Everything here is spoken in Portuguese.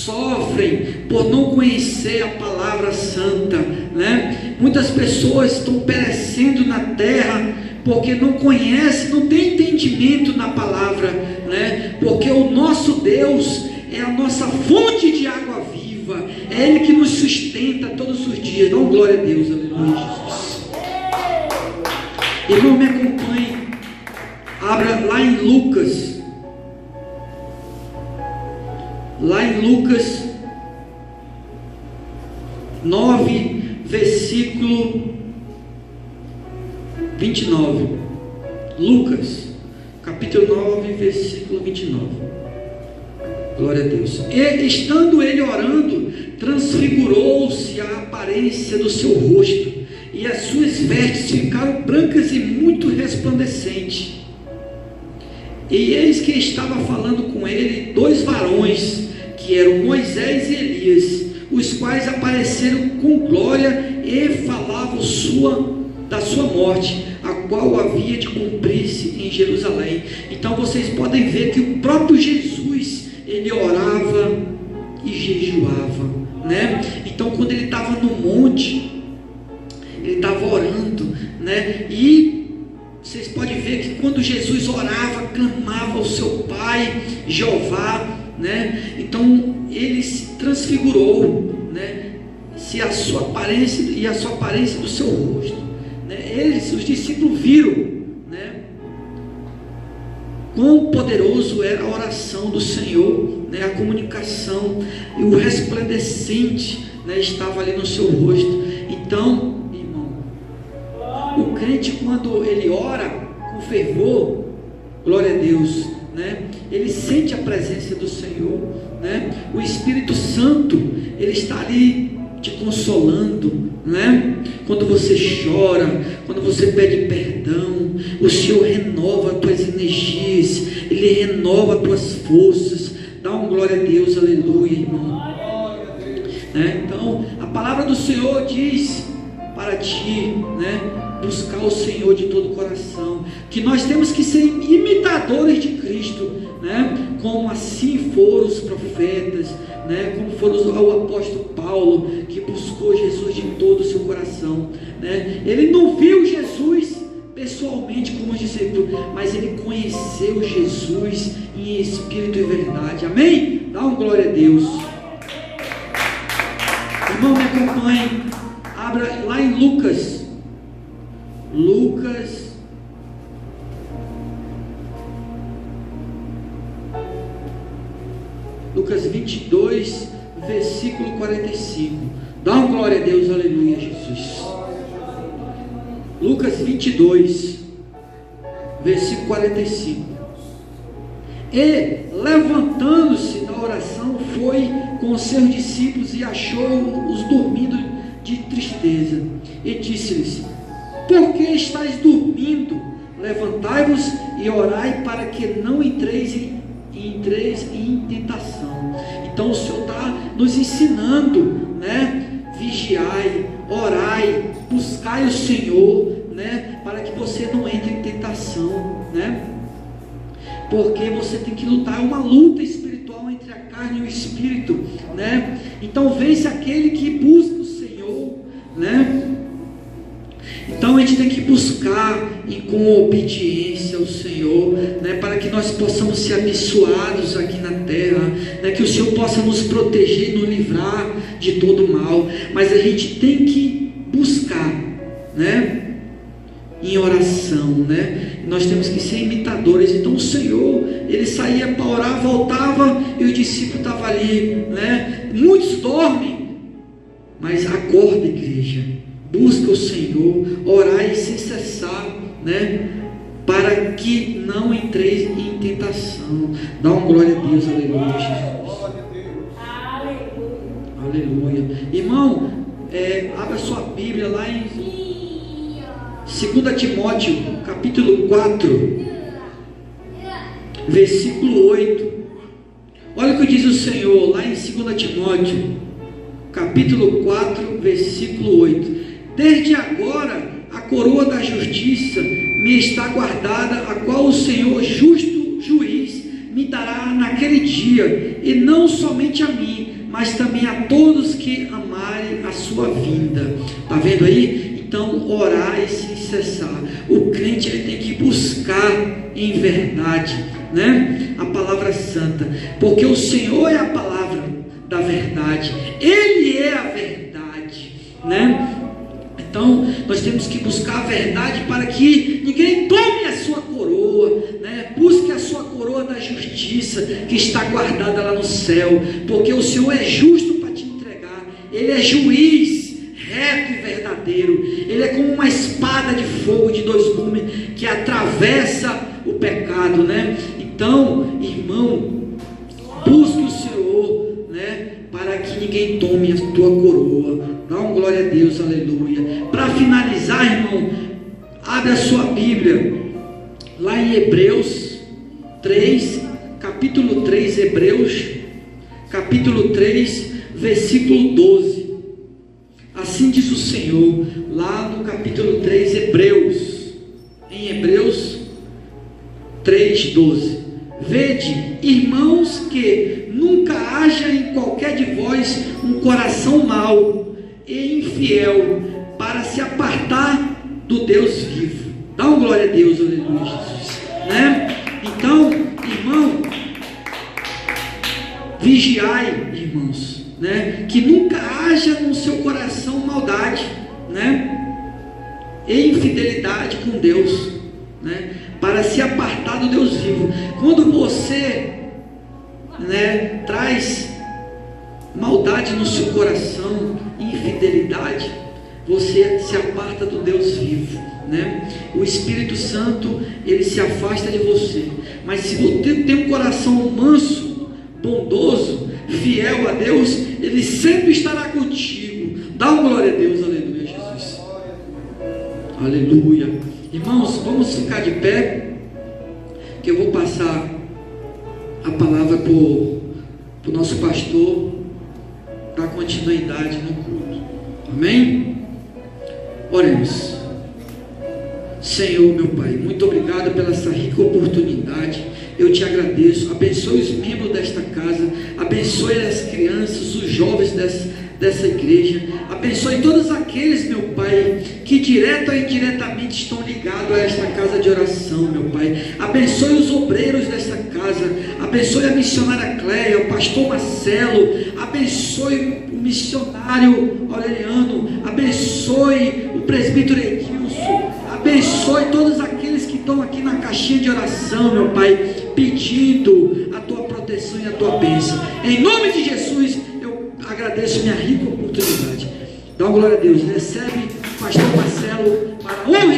sofrem por não conhecer a palavra santa, né? Muitas pessoas estão perecendo na terra porque não conhecem, não tem entendimento na palavra, né? Porque o nosso Deus é a nossa fonte de água viva, é Ele que nos sustenta todos os dias. Dá uma glória a Deus, aleluia, Jesus. Irmão, me acompanhe, abra lá em Lucas, lá em Lucas 9, versículo 29. Lucas, capítulo 9, versículo 29. Glória a Deus. E estando ele orando, transfigurou-se a aparência do seu rosto, e as suas vestes ficaram brancas e muito resplandecentes. E eis que estava falando com ele 2 varões, que eram Moisés e Elias, os quais apareceram com glória e falavam da sua morte, a qual havia de cumprir-se em Jerusalém. Então vocês podem ver que o próprio Jesus, ele orava e jejuava, né? Então quando ele estava no monte, ele estava orando, né? E vocês podem ver que quando Jesus orava, clamava ao seu Pai, Jeová, né? Então ele se transfigurou, né? Se a sua aparência e a sua aparência do seu rosto, né? Os discípulos viram, né? Quão poderoso era a oração do Senhor, né? A comunicação e o resplandecente, né? Estava ali no seu rosto. Então, irmão, o crente, quando ele ora com fervor, glória a Deus, né? Ele sente a presença do Senhor, né? O Espírito Santo, ele está ali te consolando, né? Quando você chora, quando você pede perdão, o Senhor renova as tuas energias, Ele renova as tuas forças. Dá uma glória a Deus, aleluia, irmão, né? Então a palavra do Senhor diz para ti, né? Buscar o Senhor de todo o coração, que nós temos que ser imitadores de Cristo, né? Como assim foram os profetas, né? Como foram o apóstolo Paulo, que buscou Jesus de todo o seu coração, né? Ele não viu Jesus pessoalmente como discípulo, mas ele conheceu Jesus em espírito e verdade. Amém? Dá uma glória a Deus. Irmão, me acompanhe, abra lá em Lucas 22, versículo 45. Dá uma glória a Deus, aleluia, Jesus. Lucas 22, versículo 45. E levantando-se da oração, foi com os seus discípulos e achou-os dormindo de tristeza, e disse-lhes: por que estáis dormindo? Levantai-vos e orai, para que não entreis em tentação. Então o Senhor está nos ensinando, né? Vigiai, orai, buscai o Senhor, né? Para que você não entre em tentação, né? Porque você tem que lutar, é uma luta espiritual entre a carne e o espírito, né? Então vence aquele que busca o Senhor, né? Então a gente tem que buscar e com obediência ao Senhor, né, para que nós possamos ser abençoados aqui na terra, né, que o Senhor possa nos proteger e nos livrar de todo mal. Mas a gente tem que buscar, né, em oração, né? Nós temos que ser imitadores. Então o Senhor, ele saía para orar, voltava e o discípulo estava ali, né? Muitos dormem, mas acorda, igreja, busca o Senhor, orai sem cessar, né? Para que não entreis em tentação. Dá uma glória a Deus, aleluia, Jesus. Aleluia. Irmão, abra sua Bíblia lá em 2 Timóteo, capítulo 4, versículo 8. Olha o que diz o Senhor lá em 2 Timóteo, capítulo 4, versículo 8. Desde agora a coroa da justiça me está guardada, a qual o Senhor, justo juiz, me dará naquele dia, e não somente a mim, mas também a todos que amarem a sua vinda. Está vendo aí? Então, orar e sem cessar. O crente ele tem que buscar em verdade, né? A palavra santa, porque o Senhor é a palavra da verdade, Ele é a verdade, né? Então, nós temos que buscar a verdade para que ninguém tome a sua coroa, né? Busque a sua coroa da justiça que está guardada lá no céu, porque o Senhor é justo para te entregar, Ele é juiz reto e verdadeiro, Ele é como uma espada de fogo de dois gumes que atravessa o pecado, né? Então, irmão, busque o Senhor, né? Para que ninguém tome a tua coroa. Dá uma glória a Deus, aleluia. Para finalizar, irmão, abre a sua Bíblia lá em Hebreus 3, capítulo 3, Hebreus, capítulo 3, versículo 12. Assim diz o Senhor, lá no capítulo 3, Hebreus, em Hebreus 3, 12. Vede, irmãos, que nunca haja em qualquer de vós um coração mau e infiel, para se apartar do Deus vivo. Dá uma glória a Deus, aleluia, Jesus, né? Então, irmão, vigiai, irmãos, né? Que nunca haja no seu coração maldade, né? E infidelidade com Deus, né? Para se apartar do Deus vivo. Quando você, né, traz maldade no seu coração, infidelidade, você se aparta do Deus vivo, né? O Espírito Santo, ele se afasta de você. Mas se você tem um coração manso, bondoso, fiel a Deus, ele sempre estará contigo. Dá uma glória a Deus, aleluia, Jesus, aleluia. Irmãos, vamos ficar de pé, que eu vou passar a palavra para o nosso pastor dar continuidade no culto. Amém? Oremos. Senhor, meu Pai, muito obrigado pela essa rica oportunidade. Eu te agradeço. Abençoe os membros desta casa, abençoe as crianças, os jovens dessa igreja, abençoe todos aqueles, meu Pai, que direto ou indiretamente estão ligados a esta casa de oração, meu Pai. Abençoe os obreiros desta casa, abençoe a missionária Cléia, o pastor Marcelo, abençoe o missionário Aureliano, abençoe o presbítero Edilson, abençoe todos aqueles que estão aqui na caixinha de oração, meu Pai, pedindo a tua proteção e a tua bênção. Em nome de Jesus, eu agradeço minha rica oportunidade. Dá uma glória a Deus. Recebe o pastor Marcelo para a honra